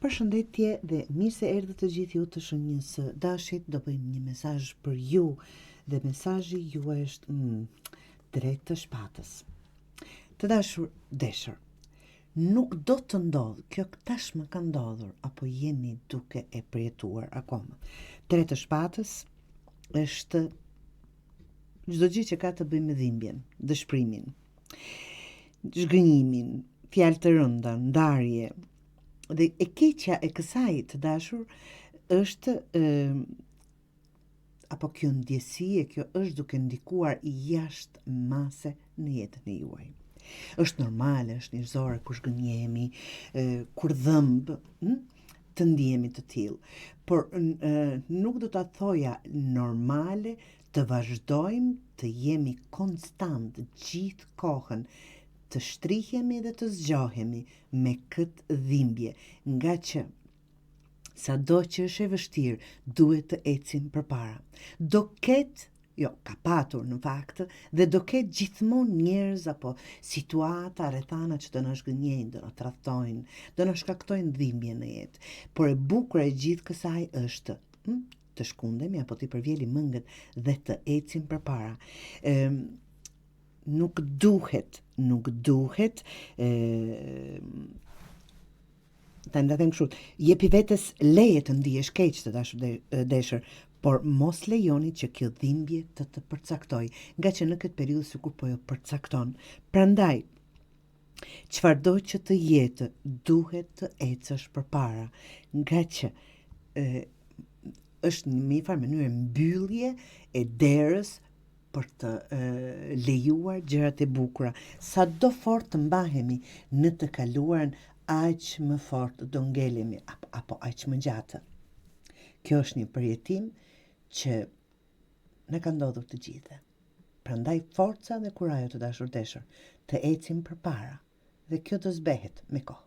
Përshëndetje dhe mirë se erdhët të gjithë ju të Shënjës së Dashit. Do bëjmë një mesazh për ju dhe mesazhi juaj është drejt të shpatës. Të dashur deshër, nuk do të ndodhë, kjo tashmë ka ndodhur apo jeni duke e përjetuar akoma. Drejt të shpatës është çdo gjë që ka të bëjë me dhimbjen, dëshpërimin, zhgënjimin, fjalë të rënda, ndarje. Dhe e keqja e kësaj të dashur është apo kjo ndjesi e kjo është duke ndikuar jashtë mase në jetën e juaj. Është normale, është njerëzore kur zhgënjehemi, kur dhëmb, të ndihemi të tillë. Por nuk do ta thoja normale të vazhdojmë të jemi konstant gjithë kohën të shtrihemi dhe të zgjohemi me këtë dhimbje, nga që sado që është e vështirë, duhet të ecim përpara. Do ketë, jo, ka patur në fakt, dhe do ketë gjithmonë njerëz apo situata, rrethana që do na zhgënjejnë, do na tradhtojnë, do na shkaktojnë dhimbje në jetë. Por e bukur e gjithë kësaj është të shkundemi apo të përvjeli mëngët dhe të ecim përpara. Nuk duhet ta ndatem kështu, jepi vetes leje të ndihesh keq të dashur deshër, por mos lejoni që kjo dhimbje të përcaktoj, nga që në këtë periudhë sikur po jo përcakton. Prandaj, çfarëdo që të jetë, duhet të ecësh përpara, nga që është në një farë mënyrë mbyllje e derës për të lejuar gjërat e bukura. Sa do fort të mbahemi në të kaluarën, aq më fort do ngelemi apo aq më gjatë. Kjo është një përjetim që na ka ndodhur të gjithë. Prandaj forca dhe kurajo të dashur deshër, të ecim përpara dhe kjo do zbehet me kohë.